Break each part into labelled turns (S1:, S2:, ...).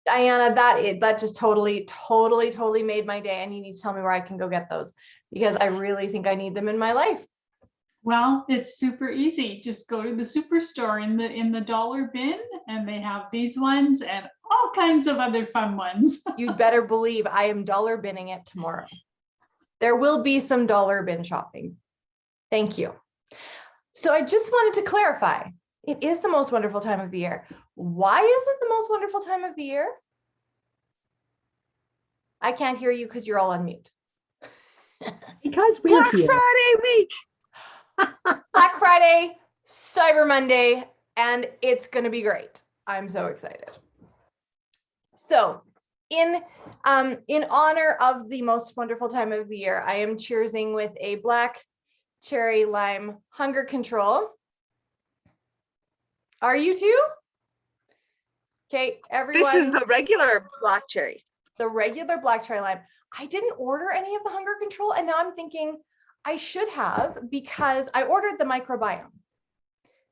S1: Diana, that just totally made my day. And you need to tell me where I can go get those because I really think I need them in my life.
S2: Well, it's super easy. Just go to the superstore in the dollar bin, and they have these ones and all kinds of other fun ones.
S1: You'd better believe I am dollar binning it tomorrow. There will be some dollar bin shopping. Thank you. So I just wanted to clarify, it is the most wonderful time of the year. Why is it the most wonderful time of the year? I can't hear you because you're all on mute.
S3: Because we're
S4: Black
S3: here.
S4: Friday week.
S1: Black Friday, Cyber Monday, and it's going to be great. I'm so excited. So in honor of the most wonderful time of the year, I am cheersing with a black cherry lime hunger control. Are you too? Okay, everyone.
S4: This is the regular black cherry.
S1: The regular black cherry lime. I didn't order any of the hunger control, and now I'm thinking I should have because I ordered the microbiome.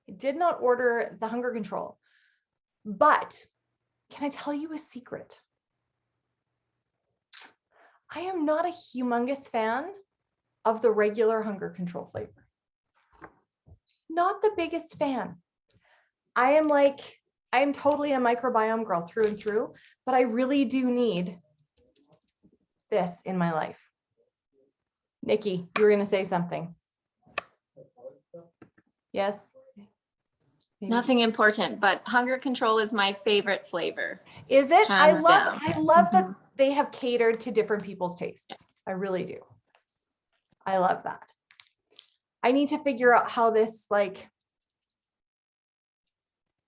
S1: I did not order the hunger control. But can I tell you a secret? I am not a humongous fan of the regular hunger control flavor. Not the biggest fan. I am totally a microbiome girl through and through, but I really do need this in my life. Nikki, you were going to say something. Yes? Maybe.
S5: Nothing important, but hunger control is my favorite flavor.
S1: Is it?
S5: Hands down.
S1: I love that they have catered to different people's tastes. I really do. I love that. I need to figure out how this, like,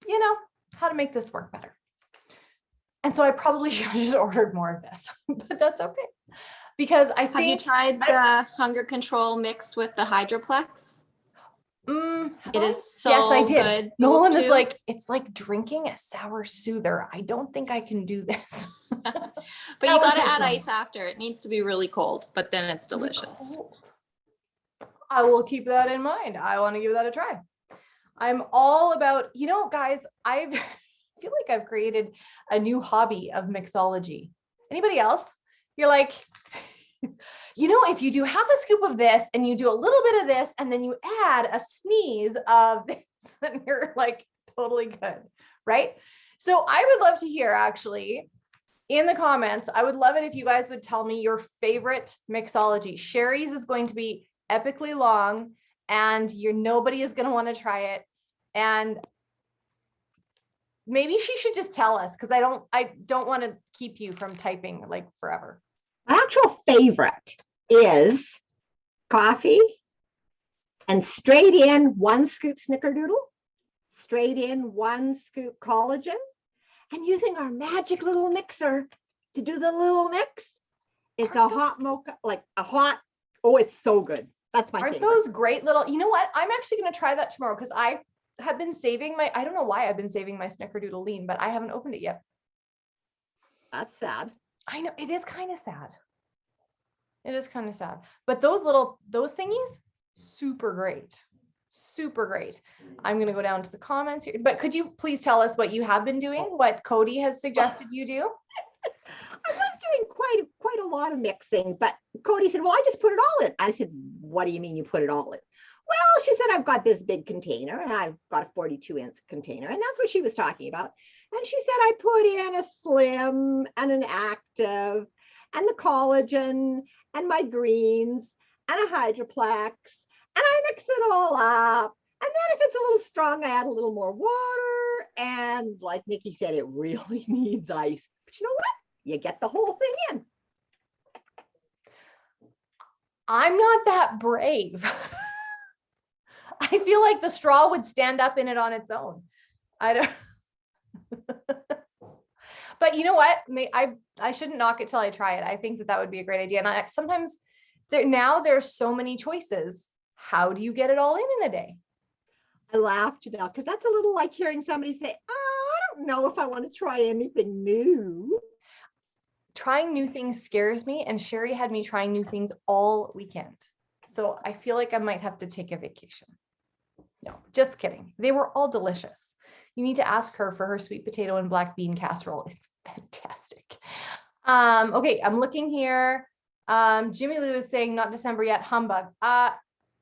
S1: you know, how to make this work better. And so I probably should have just ordered more of this, but that's okay. Because I think—
S5: Have you tried the hunger control mixed with the Hydroplex? It is so
S1: yes, I did.
S5: good.
S1: Nolan
S5: Those
S1: is
S5: two.
S1: like, it's like drinking a sour soother. I don't think I can do this.
S5: But you got to add
S1: soother.
S5: ice after. It needs to be really cold, but then it's delicious.
S1: I will keep that in mind. I want to give that a try. I'm all about, you know, guys, I feel like I've created a new hobby of mixology. Anybody else? You're like, you know, if you do half a scoop of this and you do a little bit of this, and then you add a sneeze of this, and you're like totally good, right? So I would love to hear, actually, in the comments, I would love it if you guys would tell me your favorite mixology. Sherry's is going to be epically long, and nobody is going to want to try it. And maybe she should just tell us, because I don't want to keep you from typing like forever.
S3: My actual favorite is coffee and straight in 1 scoop snickerdoodle, straight in 1 scoop collagen, and using our magic little mixer to do the little mix. It's a hot mocha, like a hot, oh, it's so good. That's my
S1: Aren't
S3: favorite.
S1: those great little, you know what? I'm actually going to try that tomorrow, because I have been saving I don't know why I've been saving my snickerdoodle lean, but I haven't opened it yet.
S3: That's sad.
S1: I know, it is kind of sad. It is kind of sad, but those thingies, super great. Super great. I'm going to go down to the comments here, but could you please tell us what you have been doing, what Cody has suggested you do?
S3: I was doing quite a lot of mixing, but Cody said, well, I just put it all in. I said, what do you mean you put it all in? Well, she said, I've got this big container and I've got a 42-ounce container. And that's what she was talking about. And she said, I put in a slim and an active and the collagen and my greens and a hydroplex. And I mix it all up. And then if it's a little strong, I add a little more water. And like Nikki said, it really needs ice. But you know what? You get the whole thing in.
S1: I'm not that brave. I feel like the straw would stand up in it on its own. I don't. But you know what? I shouldn't knock it till I try it. I think that would be a great idea. And sometimes there's so many choices. How do you get it all in a day?
S3: I laughed now because that's a little like hearing somebody say, oh, I don't know if I want to try anything new.
S1: Trying new things scares me, and Sherry had me trying new things all weekend. So I feel like I might have to take a vacation. No, just kidding. They were all delicious. You need to ask her for her sweet potato and black bean casserole. It's fantastic. Okay, I'm looking here. Jimmy Lou is saying not December yet. Humbug.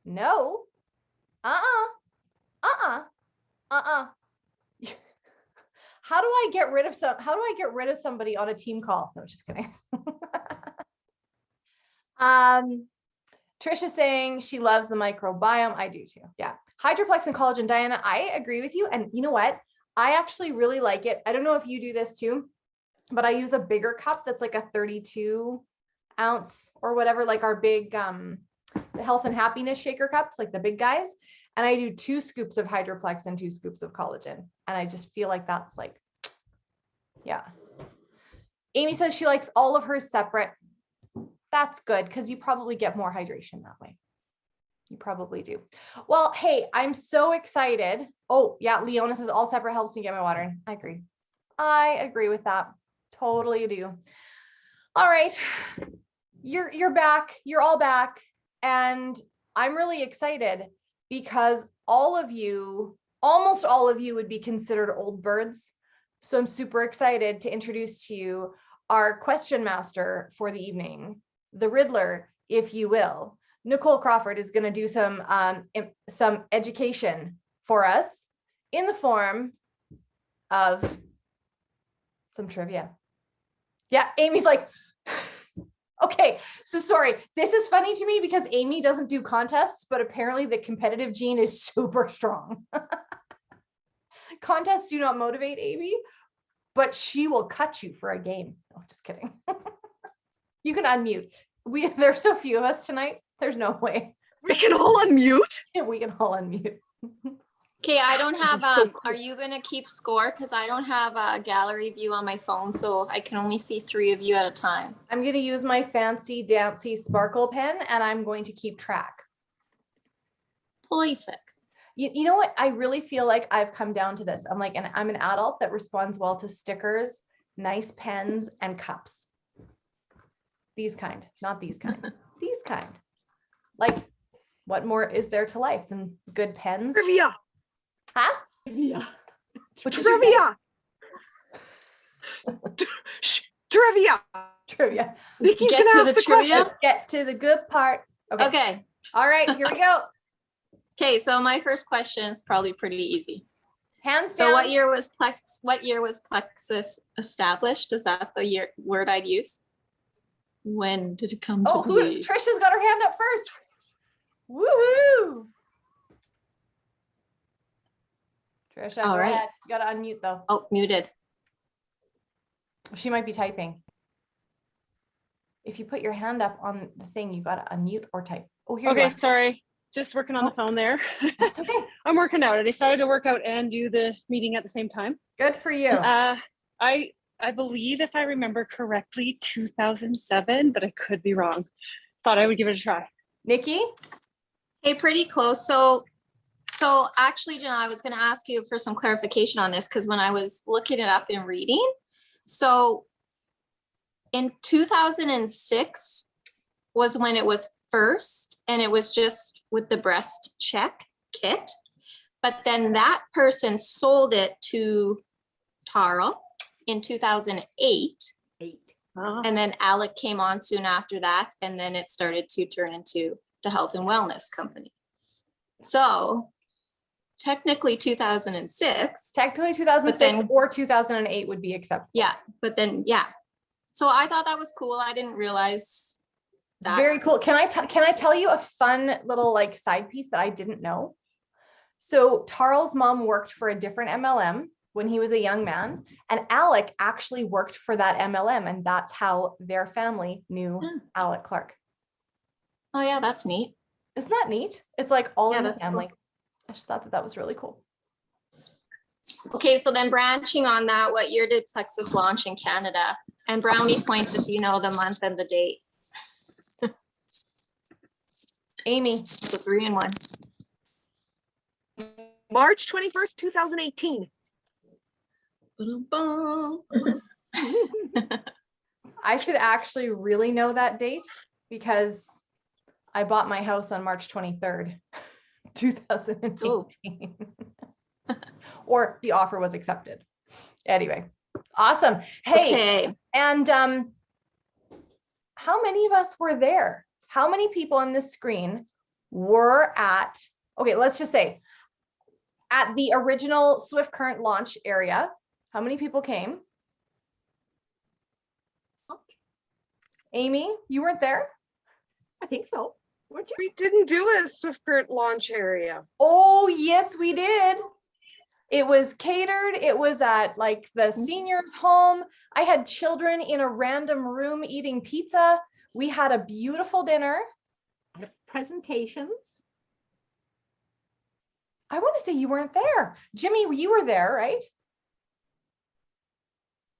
S1: No. How do I get rid of somebody on a team call? No, just kidding. Trisha saying she loves the microbiome. I do too. Yeah. Hydroplex and collagen. Diana, I agree with you. And you know what? I actually really like it. I don't know if you do this too, but I use a bigger cup that's like a 32 ounce or whatever, like our big the health and happiness shaker cups, like the big guys. And I do 2 scoops of Hydroplex and 2 scoops of collagen. And I just feel like that's like, yeah. Amy says she likes all of hers separate. That's good because you probably get more hydration that way. You probably do. Well, hey, I'm so excited. Oh, yeah, Leona says all separate helps me get my water in. I agree. I agree with that. Totally do. All right. You're back. You're all back. And I'm really excited because almost all of you would be considered old birds. So I'm super excited to introduce to you our question master for the evening, the Riddler, if you will. Nicole Crawford is going to do some education for us in the form of some trivia. Yeah, Amy's like, okay, so sorry. This is funny to me because Amy doesn't do contests, but apparently the competitive gene is super strong. Contests do not motivate Amy, but she will cut you for a game. No, just kidding. You can unmute. There's so few of us tonight. There's no way.
S4: We can all unmute.
S1: We can all unmute.
S5: Okay, I don't have,
S4: So cool.
S5: are you gonna keep score? Because I don't have a gallery view on my phone, so I can only see 3 of you at a time.
S1: I'm going to use my fancy dancy sparkle pen and I'm going to keep track.
S5: Perfect.
S1: You know what? I really feel like I've come down to this. I'm like, and I'm an adult that responds well to stickers, nice pens, and cups. These kind, not these kind, these kind. Like, what more is there to life than good pens?
S4: Trivia.
S1: Huh?
S3: Yeah.
S1: What did you say?
S4: Trivia.
S1: Trivia.
S4: Nikki's
S5: Get
S4: gonna
S5: to
S4: ask
S5: the
S4: the
S5: trivia?
S4: question.
S1: Let's get to the good part. Okay.
S5: Okay.
S1: All right, here we go.
S5: Okay, so my first question is probably pretty easy.
S1: Hands
S5: So
S1: down.
S5: what year was Plexus established? Is that the word I'd use? When did it come
S1: Oh,
S5: to be?
S1: Trisha's got her hand up first. Woohoo! Trisha,
S5: All
S1: go
S5: right.
S1: ahead. You gotta unmute though.
S5: Oh, muted.
S1: She might be typing. If you put your hand up on the thing, you gotta unmute or type. Oh, here you
S6: Okay,
S1: are.
S6: sorry. Just working on the phone there.
S1: That's okay.
S6: I'm working out. I decided to work out and do the meeting at the same time.
S1: Good for you.
S6: I believe, if I remember correctly, 2007, but I could be wrong. Thought I would give it a try.
S1: Nikki?
S5: Hey, pretty close. So actually, Jenna, I was going to ask you for some clarification on this because when I was looking it up in reading, so in 2006 was when it was first, and it was just with the breast check kit. But then that person sold it to Tara in 2008. And then Alec came on soon after that, and then it started to turn into the health and wellness company. So technically 2006.
S1: Technically 2006
S5: then-
S1: or 2008 would be acceptable.
S5: Yeah, but then, yeah. So I thought that was cool. I didn't realize
S1: It's
S5: that.
S1: very cool. Can I tell you a fun little like side piece that I didn't know? So Tarl's mom worked for a different MLM when he was a young man, and Alec actually worked for that MLM, and that's how their family knew Alec Clark.
S5: Oh yeah, that's neat.
S1: Isn't that neat? It's like all
S5: Yeah,
S1: in the
S5: that's
S1: family. I just thought that was really cool.
S5: Okay, so then branching on that, what year did Plexus launch in Canada? And brownie points if you know the month and the date.
S1: Amy,
S5: So 3 and 1.
S4: March 21st, 2018.
S5: Ba-dum-bum.
S1: I should actually really know that date because I bought my house on March 23rd, 2018. or the offer was accepted. Anyway, awesome. Hey,
S5: Okay.
S1: and how many of us were there? How many people on this screen were at, okay, let's just say at the original Swift Current launch area? How many people came? Amy, you weren't there?
S3: I think so. Weren't you?
S4: We didn't do a Swift Current launch area.
S1: Oh, yes, we did. It was catered. It was at like the seniors' home. I had children in a random room eating pizza. We had a beautiful dinner.
S3: Presentations.
S1: I want to say you weren't there. Jimmy, you were there, right?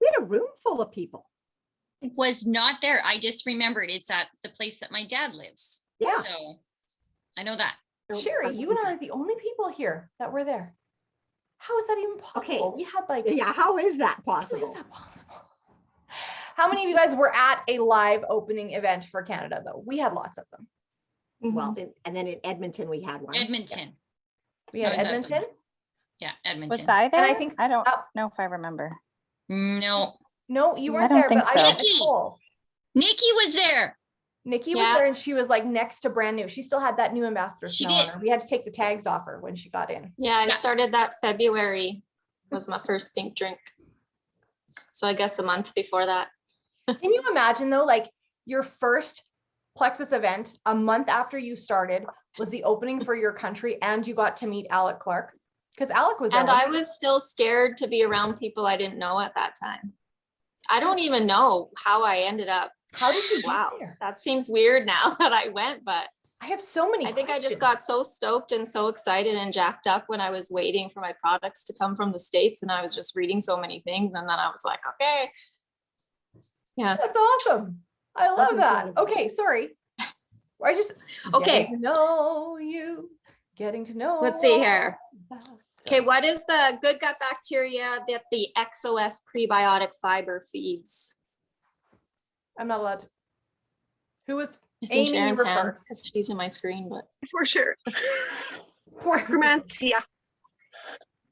S3: We had a room full of people.
S7: Was not there. I just remembered it's at the place that my dad lives.
S3: Yeah.
S7: So I know that.
S1: Sherry, you and I are the only people here that were there. How is that even possible? We had like,
S3: Yeah, how is that
S1: how is
S3: possible?
S1: that possible? How many of you guys were at a live opening event for Canada though? We had lots of them.
S3: Well, and then in Edmonton, we had one.
S7: Edmonton.
S1: We had
S7: I was at them.
S1: Edmonton.
S7: Yeah, Edmonton.
S8: Was I there?
S1: I think-
S8: I don't
S1: oh.
S8: know if I remember.
S7: No.
S1: No, you
S8: I
S1: weren't
S8: don't
S1: there,
S8: think
S1: but I met
S7: so.
S1: Nicole.
S7: Nikki was there.
S1: Nikki was
S5: Yeah.
S1: there and she was like next to brand new. She still had that new ambassador
S7: She
S1: smell on
S7: did.
S1: her. We had to take the tags off her when she got in.
S5: Yeah, I
S7: Yeah.
S5: started that February was my first pink drink. So I guess a month before that.
S1: Can you imagine though, like your first Plexus event a month after you started was the opening for your country and you got to meet Alec Clark? Because Alec was there.
S5: And I was still scared to be around people I didn't know at that time. I don't even know how I ended up.
S1: How did you get
S5: Wow,
S1: there?
S5: that seems weird now that I went, but
S1: I have so many
S5: I think I
S1: questions.
S5: just got so stoked and so excited and jacked up when I was waiting for my products to come from the States and I was just reading so many things and then I was like, okay. Yeah.
S1: That's awesome. I love that.
S3: incredible.
S1: Okay, sorry. I just
S5: Okay.
S1: getting to know you, getting to know.
S5: Let's see here.
S1: about
S5: Okay, what is the good gut bacteria that the XOS prebiotic fiber feeds?
S1: I'm not allowed to. Who was
S5: I see
S1: Amy, you
S5: Sharon's
S1: were
S5: hand,
S1: first.
S5: 'cause she's in my screen, but
S4: For sure.
S1: poor
S4: Romancia.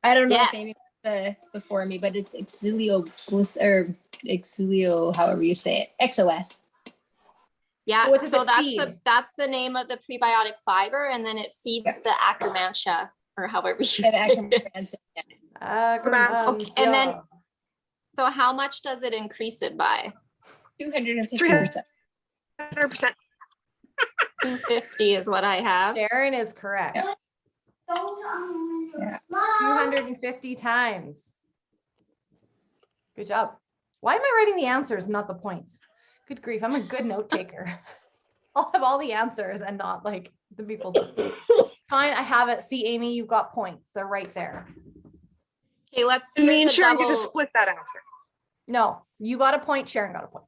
S9: I don't know
S5: Yes.
S9: if Amy was before me, but it's Exulio, however you say it, XOS.
S5: yeah,
S1: What does
S5: so
S1: it
S5: that's the name of the prebiotic fiber, and then it feeds the Akkermansia, or however you say
S9: And
S5: it.
S1: Okay,
S5: and then- So how much does it increase it by?
S9: 250%.
S4: 100%.
S5: 250 is what I have.
S1: Sharon is correct.
S9: Yeah.
S1: 250 times. Good job. Why am I writing the answers, not the points? Good grief, I'm a good note taker. I'll have all the answers and not like the people's. Fine, I have it. See, Amy, you've got points. They're right there.
S5: Okay, let's.
S4: Me and
S5: here's a
S4: Sharon get to
S5: double-
S4: split that answer.
S1: No, you got a point, Sharon got a point.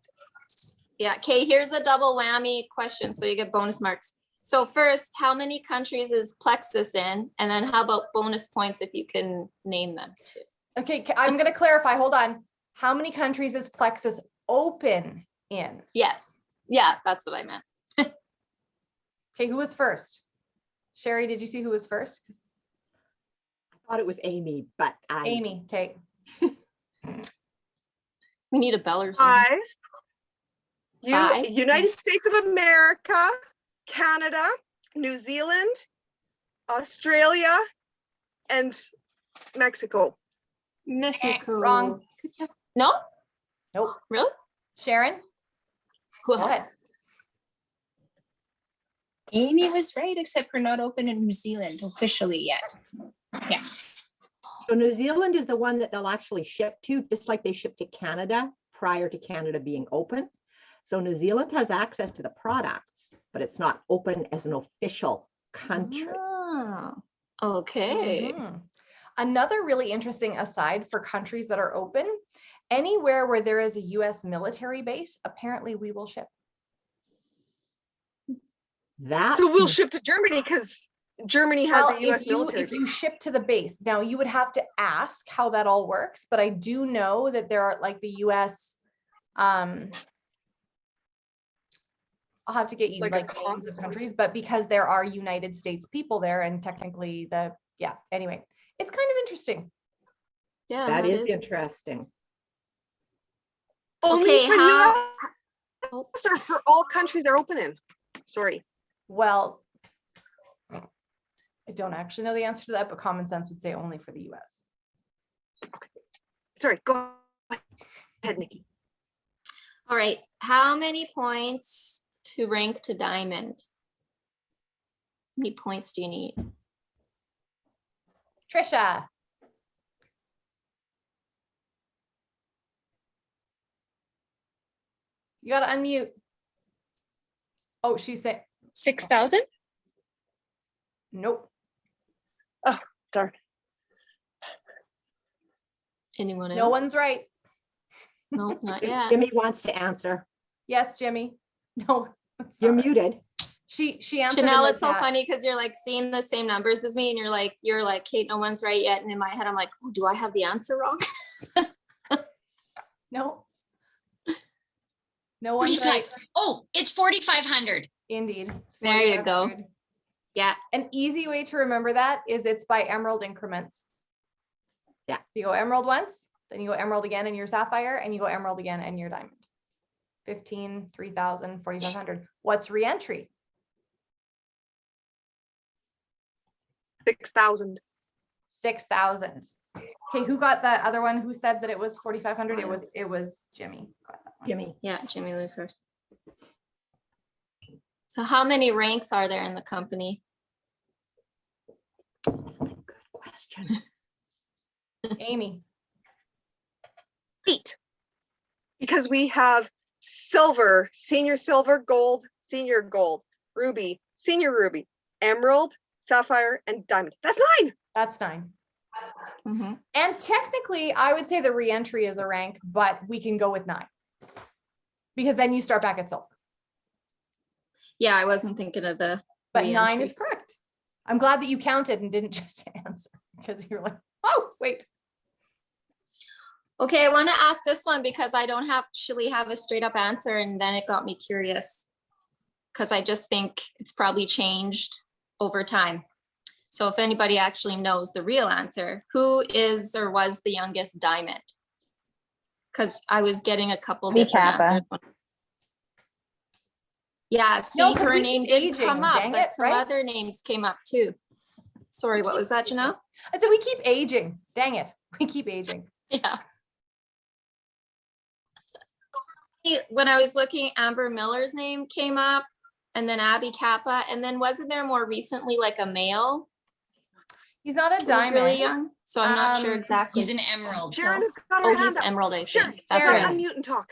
S5: Yeah, okay, here's a double whammy question, so you get bonus marks. So first, how many countries is Plexus in? And then how about bonus points if you can name them too?
S1: Okay, I'm gonna clarify, hold on. How many countries is Plexus open in?
S5: Yes, yeah, that's what I meant.
S1: Okay, who was first? Sherry, did you see who was first?
S3: I thought it was Amy, but
S1: Amy, okay.
S5: We need a bell or something.
S4: 5.
S5: Five?
S4: United States of America, Canada, New Zealand, Australia, and Mexico.
S5: Mexico.
S1: Wrong.
S5: No?
S1: Nope.
S5: Really?
S1: Sharon, go
S5: Cool.
S1: ahead.
S9: Amy was right, except we're not open in New Zealand officially yet.
S3: So New Zealand is the one that they'll actually ship to, just like they ship to Canada prior to Canada being open. So New Zealand has access to the products, but it's not open as an official country.
S5: Ah, okay.
S1: Mhm. Another really interesting aside for countries that are open, anywhere where there is a US military base, apparently we will ship.
S3: That
S4: So we'll ship to Germany because Germany has
S1: Well,
S4: a US military
S1: if you
S4: base.
S1: ship to the base, now you would have to ask how that all works, but I do know that there are like the US, I'll have to get you
S4: Like a
S1: like names of
S4: consulate.
S1: countries, but because there are United States people there and technically yeah, anyway, it's kind of interesting.
S5: Yeah,
S3: That is
S5: is.
S3: interesting.
S4: Only
S5: Okay,
S4: for
S5: how?
S4: US or for all countries they're open in? Sorry.
S1: Well, I don't actually know the answer to that, but common sense would say only for the US.
S4: Sorry, go ahead, Nikki.
S5: All right, how many points to rank to diamond? How many points do you need?
S1: Trisha. You gotta unmute. Oh, she said,
S6: 6,000?
S1: nope,
S6: Darn.
S5: Anyone else?
S1: no one's right.
S5: No, not yet.
S3: Jimmy wants to answer.
S1: Yes, Jimmy. No. it's
S3: You're
S1: not right.
S3: muted.
S1: She answered. in
S5: Janelle,
S1: the
S5: it's so
S1: chat.
S5: funny because you're like seeing the same numbers as me and you're like, Kate, no one's right yet. And in my head, I'm like, oh, do I have the answer wrong?
S1: No. No one's
S7: 45.
S1: right.
S7: Oh, it's 4,500.
S1: Indeed. It's
S5: There you go.
S1: 4,500.
S5: Yeah.
S1: An easy way to remember that is it's by emerald increments.
S3: Yeah.
S1: You go emerald once, then you go emerald again in your sapphire, and you go emerald again in your diamond. 15, 3,000, 4,500. What's reentry?
S4: 6,000.
S1: 6,000. Okay, who got that other one? Who said that it was 4,500? It was Jimmy. Got that one.
S3: Jimmy.
S5: Yeah, Jimmy Lou first. So how many ranks are there in the company?
S3: Good question.
S1: Amy.
S4: 8. Because we have silver, senior silver, gold, senior gold, ruby, senior ruby, emerald, sapphire, and diamond. That's 9.
S1: That's 9.
S5: Mhm.
S1: And technically, I would say the reentry is a rank, but we can go with 9. Because then you start back at silver.
S5: Yeah, I wasn't thinking of the.
S1: But 9
S5: Re-entry.
S1: is correct. I'm glad that you counted and didn't just answer because you're like, oh, wait.
S5: Okay, I want to ask this one because I don't actually have a straight up answer and then it got me curious. Because I just think it's probably changed over time. So if anybody actually knows the real answer, who is or was the youngest diamond? Because I was getting a couple
S9: Abby
S5: different
S9: Kappa.
S5: answers. Yeah, see,
S1: No, 'cause
S5: her
S1: we
S5: name
S1: keep
S5: didn't
S1: aging,
S5: come up,
S1: dang
S5: but
S1: it,
S5: some
S1: right?
S5: other names came up too. Sorry, what was that, Janelle?
S1: I said, we keep aging. Dang it. We keep aging.
S5: Yeah. When I was looking, Amber Miller's name came up and then Abby Kappa. And then wasn't there more recently like a male
S1: He's not a
S5: who was
S1: diamond.
S5: really young? So I'm not sure
S1: Um,
S5: exactly.
S7: He's an emerald.
S4: Sharon has got her
S5: Oh, he's
S4: hand up.
S5: Emerald, I
S4: Sharon,
S5: think. That's
S1: Sharon.
S5: right.
S4: unmute and talk.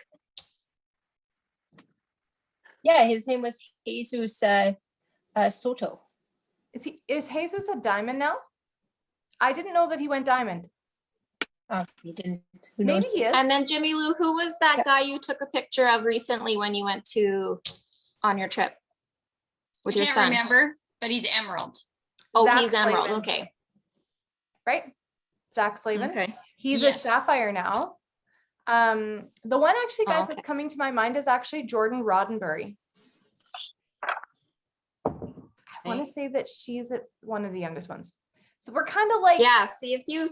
S9: Yeah, his name was Jesus Soto.
S1: Is Jesus a diamond now? I didn't know that he went diamond.
S9: Oh, he didn't. Who
S1: Maybe
S9: knows?
S1: he is.
S5: And then Jimmy Lou, who was that guy you took a picture of recently when you went to on your trip with
S7: I
S5: your
S7: can't
S5: son?
S7: remember, but he's emerald.
S5: Oh,
S1: Zach
S5: he's Emerald.
S1: Slavin.
S5: Okay.
S1: Right? Zach Slavin.
S5: Okay.
S1: He's
S7: Yes.
S1: a sapphire now. The one actually,
S5: Oh,
S1: guys,
S5: okay.
S1: that's coming to my mind is actually Jordan Roddenberry. I want to say that she's one of the youngest ones. So we're kind of like,
S5: Yeah. See if you.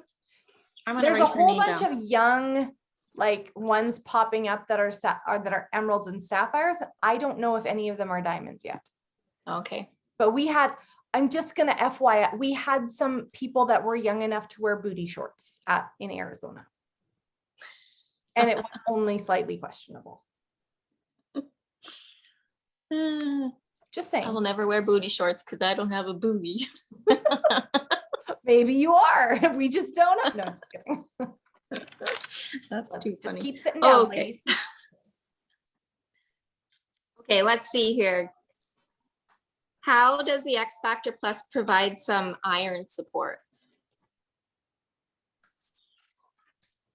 S5: I'm gonna
S1: there's a
S5: write her
S1: whole
S5: name
S1: bunch
S5: down.
S1: of young like ones popping up that are that are emeralds and sapphires. I don't know if any of them are diamonds yet.
S5: Okay.
S1: But I'm just gonna FYI, we had some people that were young enough to wear booty shorts in Arizona. And it was only slightly questionable. Just
S5: I will
S1: saying,
S5: never wear booty shorts because I don't have a booty.
S1: maybe you are. We just don't know. No, I'm just kidding.
S5: That's
S1: Let's
S5: too
S1: just
S5: funny.
S1: keep sitting down,
S5: Okay.
S1: ladies.
S5: Okay, let's see here. How does the X Factor Plus provide some iron support?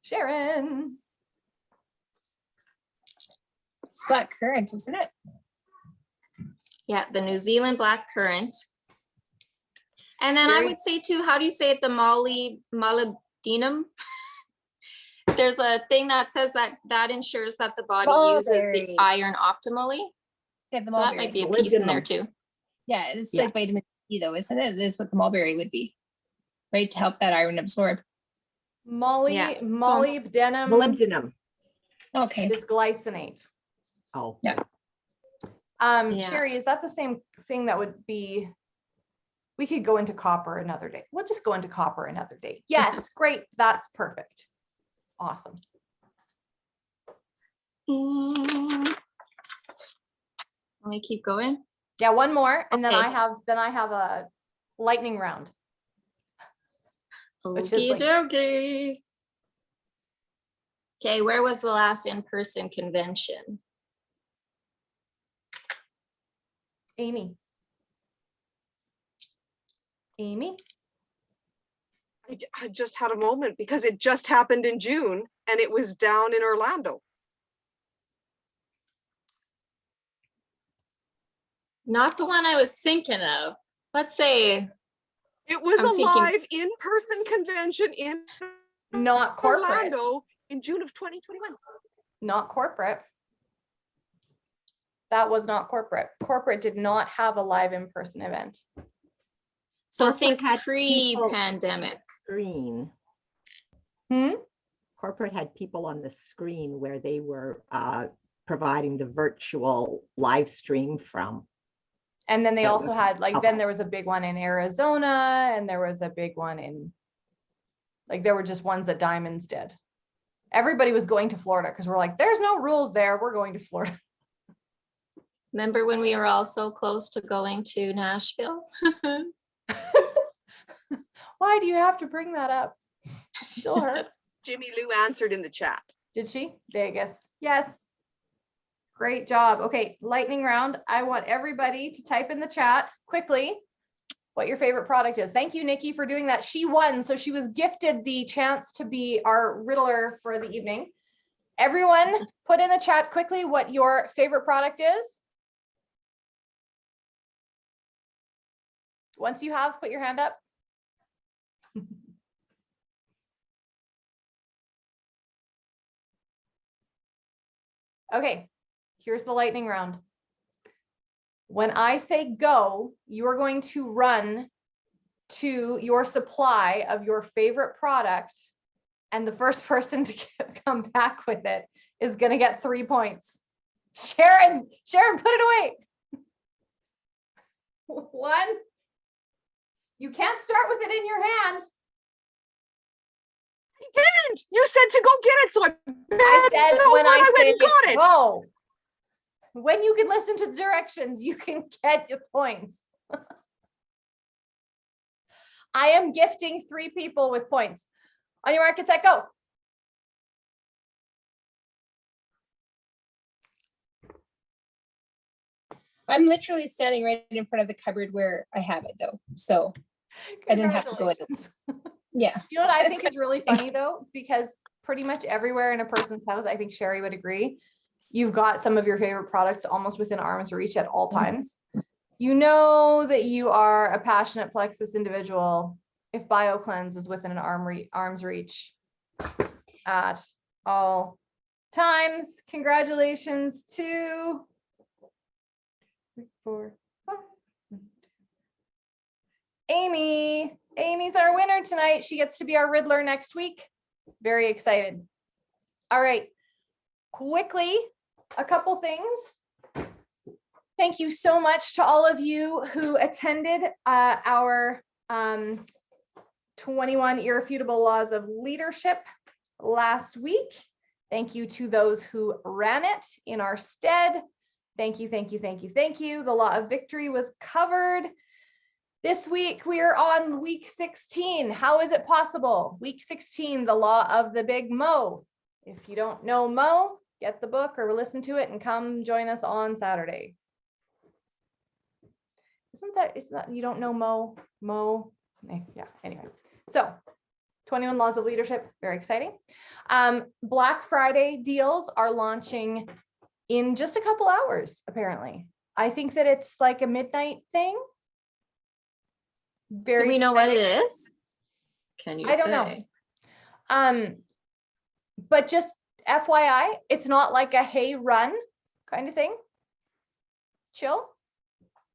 S1: Sharon.
S9: It's black currant, isn't it?
S5: Yeah, the New Zealand black currant. And then I
S1: Very-
S5: would say too, how do you say it? The molybdenum? There's a thing that says that ensures that the body uses the
S9: Mulberry.
S5: iron optimally.
S9: Yeah, the
S5: So that
S9: mulberry.
S5: might be a piece in there
S3: Molybdenum.
S5: too.
S9: Yeah, it's
S3: Yeah.
S9: like vitamin C though, isn't it? This is what the mulberry would be, right? To help that iron absorb.
S1: Molybdenum
S3: Molybdenum.
S9: Okay.
S1: is glycinate.
S3: Oh,
S5: Yeah.
S1: Sherry, is that the same thing that would be? We could go into copper another day. We'll just go into copper another day. Yes, great. That's perfect. Awesome.
S5: Let me keep going.
S1: Yeah, one more, and then
S5: Okay.
S1: I have a lightning round. Which is
S5: Okie
S1: like-
S5: dokie. Okay, where was the last in-person convention?
S1: Amy. Amy?
S4: I just had a moment because it just happened in June and it was down in Orlando.
S5: Not the one I was thinking of. Let's say,
S4: It was
S5: I'm
S4: a
S5: thinking-
S4: live in-person convention in
S1: Not corporate.
S4: Orlando in June of 2021.
S1: Not corporate. That was not corporate. Corporate did not have a live in-person event.
S5: so
S3: Corporate
S5: think
S3: had people-
S5: pre-pandemic.
S3: screen.
S1: Hmm?
S3: Corporate had people on the screen where they were providing the virtual live stream from.
S1: And then they
S3: That
S1: also
S3: was-
S1: had, like, then
S3: okay.
S1: there was a big one in Arizona, and there was a big one in, like, there were just ones that Diamonds did. Everybody was going to Florida because we're like, there's no rules there. We're going to Florida.
S5: Remember when we were all so close to going to Nashville?
S1: Why do you have to bring that up? It still hurts.
S4: Jimmy Lou answered in the chat.
S1: Did she? Vegas. Yes. Great job. Okay, lightning round. I want everybody to type in the chat quickly what your favorite product is. Thank you, Nikki, for doing that. She won, so she was gifted the chance to be our riddler for the evening. Everyone, put in the chat quickly what your favorite product is. Once you have, put your hand up. Okay, here's the lightning round. When I say go, you are going to run to your supply of your favorite product, and the first person to come back with it is going to get 3 points. Sharon, put it away. 1. You can't start with it in your hand.
S4: I didn't. You said to go get it, so I
S1: I
S4: bent
S1: said
S4: over
S1: when
S4: and
S1: I
S4: went
S1: say
S4: and got it.
S1: go. When you can listen to the directions, you can get your points. I am gifting 3 people with points. On your mark, get set, go.
S9: I'm literally standing right in front of the cupboard where I have it though. So I didn't have to go in.
S1: Congratulations.
S9: yeah.
S1: You know what I
S9: That's
S1: think is really funny though, because pretty much everywhere in a person's house, I think Sherry would agree, you've got some of your favorite products almost within arm's reach at all times. You know that you are a passionate Plexus individual if BioCleanse is within an arm's reach at all times. Congratulations to 3, 4, 5. Amy. Amy's our winner tonight. She gets to be our Riddler next week. Very excited. All right. Quickly, a couple things. Thank you so much to all of you who attended our 21 Irrefutable Laws of Leadership last week. Thank you to those who ran it in our stead. Thank you, thank you, thank you, thank you. The Law of Victory was covered. This week, we are on week 16. How is it possible? Week 16, the Law of the Big Mo. If you don't know Mo, get the book or listen to it and come join us on Saturday. Isn't that you don't know Mo? Yeah, anyway. So 21 Laws of Leadership, very exciting. Black Friday deals are launching in just a couple hours, apparently. I think that it's like a midnight thing.
S5: Do we know what it is? Can you
S1: I don't know.
S5: say?
S1: But just FYI, it's not like a hey run kind of thing. Chill.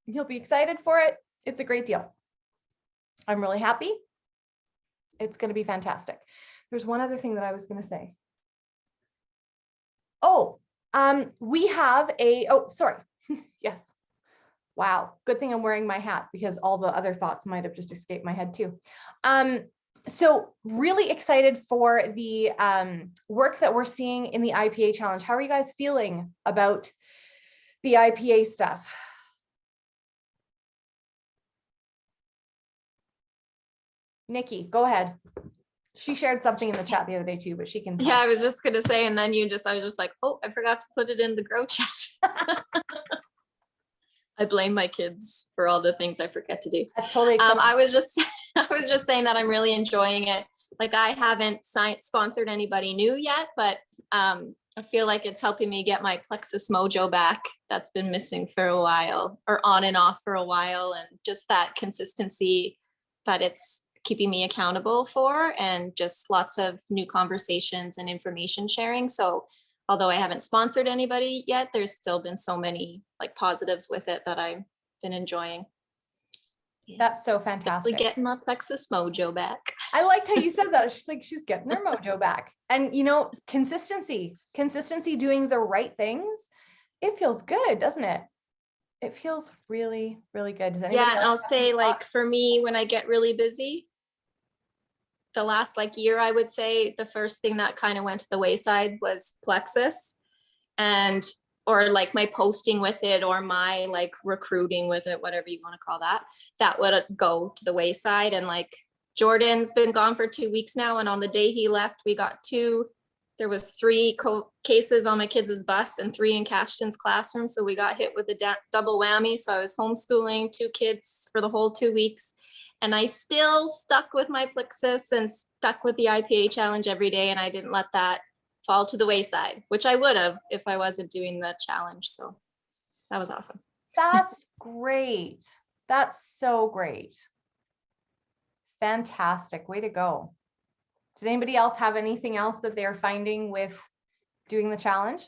S1: You'll be excited for it. It's a great deal. I'm really happy. It's going to be fantastic. There's one other thing that I was going to say. Oh, we have oh, sorry. Yes. Wow. Good thing I'm wearing my hat because all the other thoughts might have just escaped my head too. So really excited for the work that we're seeing in the IPA challenge. How are you guys feeling about the IPA stuff? Nikki, go ahead. She shared something in the chat the other day too, but she can.
S5: Yeah, I was just gonna say, and then I was just like, oh, I forgot to put it in the Grow chat. I blame my kids for all the things I forget to do.
S1: That's totally acceptable.
S5: I was just saying that I'm really enjoying it. Like I haven't sponsored anybody new yet, but I feel like it's helping me get my Plexus mojo back. That's been missing for a while, or on and off for a while, and just that consistency that it's keeping me accountable for, and just lots of new conversations and information sharing. So although I haven't sponsored anybody yet, there's still been so many like positives with it that I've been enjoying.
S1: That's so
S5: Especially
S1: fantastic.
S5: getting my Plexus mojo back.
S1: I liked how you said that. She's like, she's getting her mojo back. And you know, consistency doing the right things. It feels good, doesn't it? It feels really, really good. Does anybody
S5: Yeah, and I'll
S1: else have
S5: say
S1: any
S5: like
S1: thoughts?
S5: for me, when I get really busy, the last like year, I would say the first thing that kind of went to the wayside was Plexus, and or like my posting with it, or my like recruiting with it, whatever you want to call that, that would go to the wayside. And like Jordan's been gone for 2 weeks now, and on the day he left, there was 3 cases on my kids' bus and 3 in Cashton's classroom. So we got hit with a double whammy. So I was homeschooling 2 kids for the whole 2 weeks. And I still stuck with my Plexus and stuck with the IPA challenge every day. And I didn't let that fall to the wayside, which I would have if I wasn't doing the challenge. So that was awesome.
S1: That's great. That's so great. Fantastic. Way to go. Did anybody else have anything else that they're finding with doing the challenge?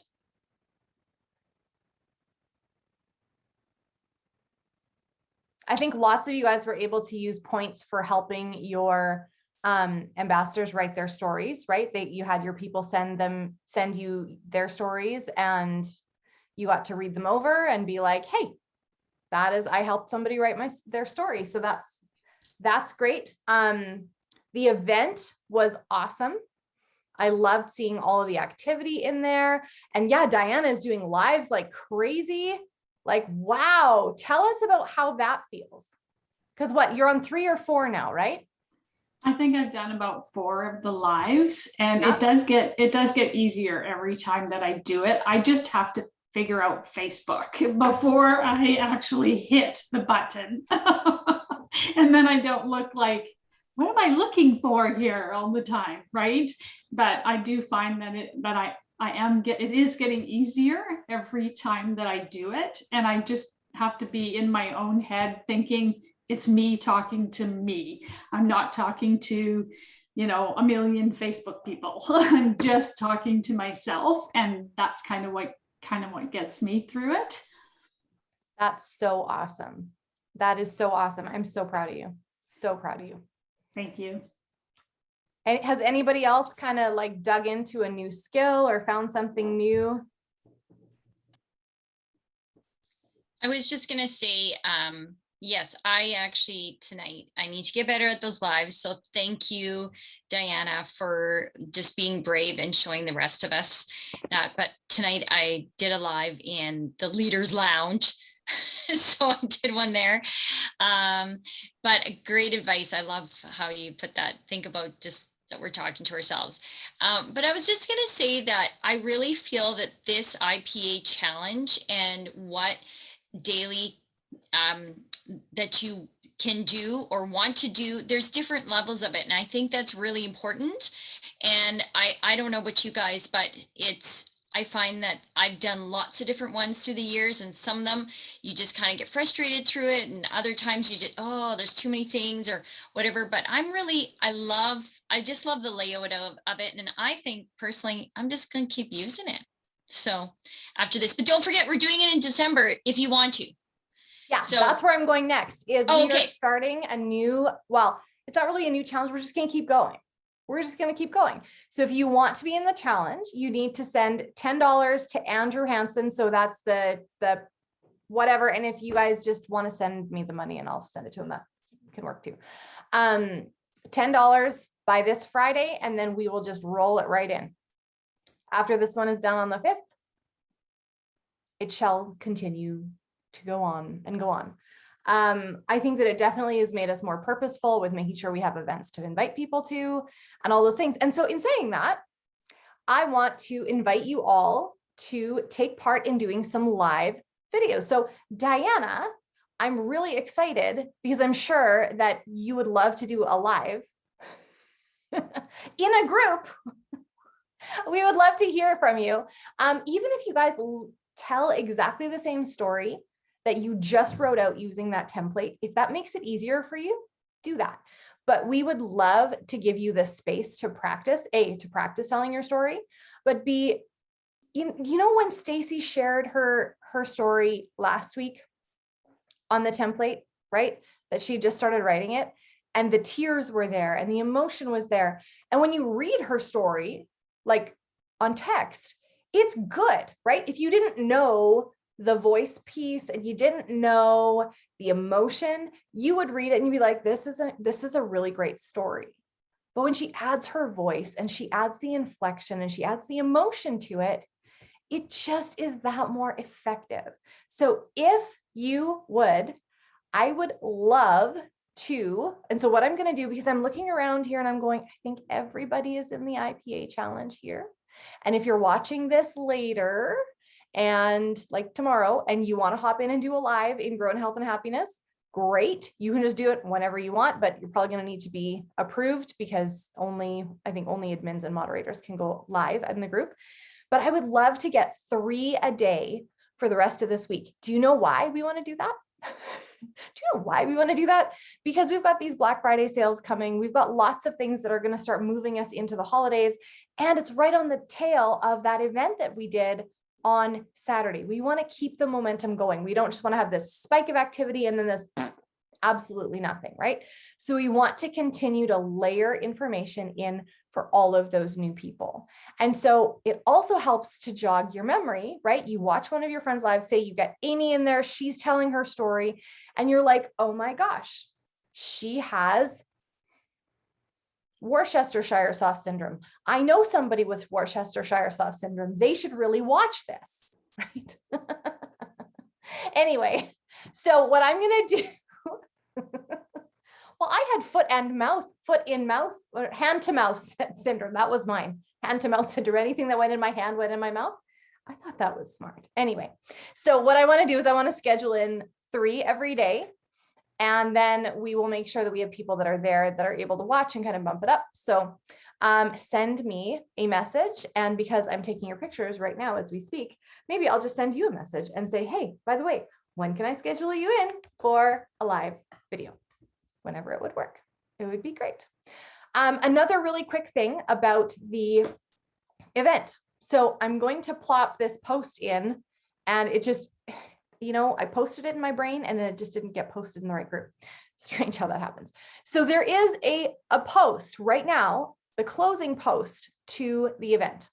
S1: I think lots of you guys were able to use points for helping your ambassadors write their stories, right? You had your people send you their stories, and you got to read them over and be like, hey, I helped somebody write their story. So that's great. The event was awesome. I loved seeing all of the activity in there. And yeah, Diana is doing lives like crazy. Like, wow. Tell us about how that feels. Because you're on 3 or 4 now, right?
S2: I think I've done about 4 of the lives, and
S1: Yeah.
S2: it does get easier every time that I do it. I just have to figure out Facebook before I actually hit the button. And then I don't look like, what am I looking for here all the time, right? But I do find that it is getting easier every time that I do it. And I just have to be in my own head thinking it's me talking to me. I'm not talking to, a million Facebook people. I'm just talking to myself. And that's kind of what gets me through it.
S1: That's so awesome. That is so awesome. I'm so proud of you. So proud of you.
S2: Thank you.
S1: And has anybody else kind of like dug into a new skill or found something new?
S7: I was just gonna say, yes, I actually tonight, I need to get better at those lives. So thank you, Diana, for just being brave and showing the rest of us that. But tonight I did a live in the Leaders Lounge. So I did one there. But great advice. I love how you put that. Think about just that we're talking to ourselves. But I was just going to say that I really feel that this IPA challenge and what daily that you can do or want to do, there's different levels of it. And I think that's really important. And I don't know about you guys, but I find that I've done lots of different ones through the years, and some of them you just kind of get frustrated through it, and other times you just, there's too many things or whatever. But I just love the layout of it, and I think personally I'm just going to keep using it. So after this, but don't forget, we're doing it in December if you want to.
S1: Yeah,
S7: So
S1: that's where I'm going next. We are starting a new, well, it's not really a new challenge. We're just going to keep going. we're just going to keep going. So if you want to be in the challenge, you need to send $10 to Andrew Hansen. So that's the whatever. And if you guys just want to send me the money and I'll send it to him, that can work too. $10 by this Friday, and then we will just roll it right in. After this one is done on the 5th, it shall continue to go on and go on. I think that it definitely has made us more purposeful with making sure we have events to invite people to and all those things. And so in saying that, I want to invite you all to take part in doing some live videos. So Diana, I'm really excited because I'm sure that you would love to do a live in a group. We would love to hear from you. Even if you guys tell exactly the same story that you just wrote out using that template, if that makes it easier for you, do that. But we would love to give you the space to practice, to practice telling your story, but B, you know, when Stacy shared her story last week on the template, right? That she just started writing it and the tears were there and the emotion was there. And when you read her story, like on text, it's good, right? If you didn't know the voice piece and you didn't know the emotion, you would read it and you'd be like, this is a really great story. But when she adds her voice and she adds the inflection and she adds the emotion to it, it just is that more effective. So if you would, I would love to, and so what I'm going to do, because I'm looking around here and I'm going, I think everybody is in the IPA challenge here. And if you're watching this later and like tomorrow, and you want to hop in and do a live in Grow in Health and Happiness, great. You can just do it whenever you want, but you're probably going to need to be approved because I think only admins and moderators can go live in the group. But I would love to get 3 a day for the rest of this week. Do you know why we want to do that? Do you know why we want to do that? Because we've got these Black Friday sales coming. We've got lots of things that are going to start moving us into the holidays. And it's right on the tail of that event that we did on Saturday. We want to keep the momentum going. We don't just want to have this spike of activity and then this absolutely nothing, right? So we want to continue to layer information in for all of those new people. And so it also helps to jog your memory, right? You watch one of your friends live, say you get Amy in there, she's telling her story, and you're like, oh my gosh, she has Worcestershire sauce syndrome. I know somebody with Worcestershire sauce syndrome. They should really watch this, right? Anyway, so what I'm going to do, well, I had foot in mouth, or hand to mouth syndrome. That was mine. Hand to mouth syndrome. Anything that went in my hand went in my mouth. I thought that was smart. Anyway, so what I want to do is I want to schedule in 3 every day. And then we will make sure that we have people that are there that are able to watch and kind of bump it up. So send me a message. And because I'm taking your pictures right now as we speak, maybe I'll just send you a message and say, hey, by the way, when can I schedule you in for a live video? Whenever it would work, it would be great. Another really quick thing about the event. So I'm going to plop this post in and it just, you know, I posted it in my brain and then it just didn't get posted in the right group. Strange how that happens. So there is a post right now, the closing post to the event.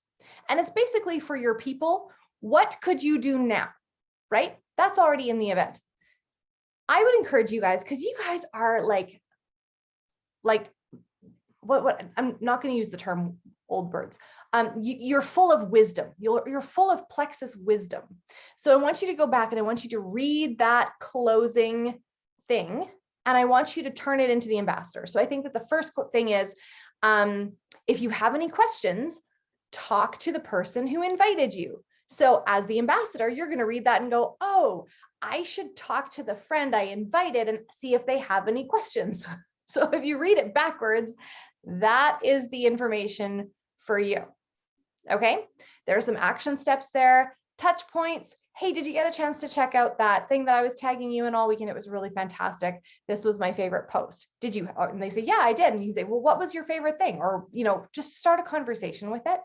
S1: And it's basically for your people. What could you do now? Right? That's already in the event. I would encourage you guys, because you guys are like what I'm not going to use the term old birds. You're full of wisdom. You're full of plexus wisdom. So I want you to go back and I want you to read that closing thing. And I want you to turn it into the ambassador. So I think that the first thing is, if you have any questions, talk to the person who invited you. So as the ambassador, you're going to read that and go, oh, I should talk to the friend I invited and see if they have any questions. So if you read it backwards, that is the information for you. Okay, there's some action steps there, touch points. Hey, did you get a chance to check out that thing that I was tagging you in all weekend? It was really fantastic. This was my favorite post. Did you? And they say, yeah, I did. And you say, well, what was your favorite thing? Or, you know, just start a conversation with it.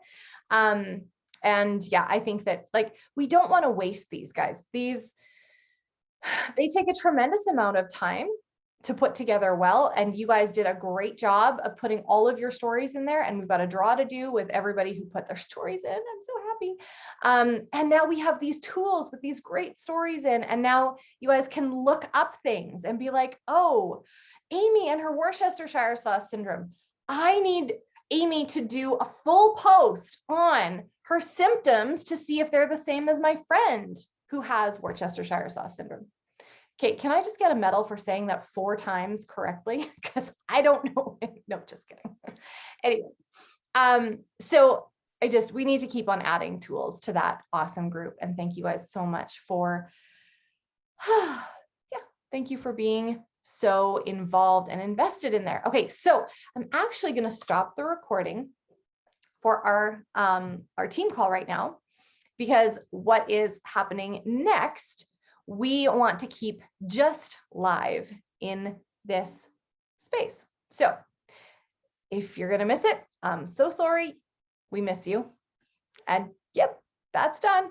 S1: And yeah, I think that like, we don't want to waste these guys. They take a tremendous amount of time. to put together well. And you guys did a great job of putting all of your stories in there. And we've got a draw to do with everybody who put their stories in. I'm so happy. And now we have these tools with these great stories in. And now you guys can look up things and be like, oh, Amy and her Worcestershire sauce syndrome. I need Amy to do a full post on her symptoms to see if they're the same as my friend who has Worcestershire sauce syndrome. Okay, can I just get a medal for saying that 4 times correctly? Because I don't know. No, just kidding. Anyway, so we need to keep on adding tools to that awesome group. And thank you guys so much for, thank you for being so involved and invested in there. Okay, so I'm actually going to stop the recording for our team call right now, because what is happening next, we want to keep just live in this space. So if you're going to miss it, I'm so sorry. We miss you. And yep, that's done.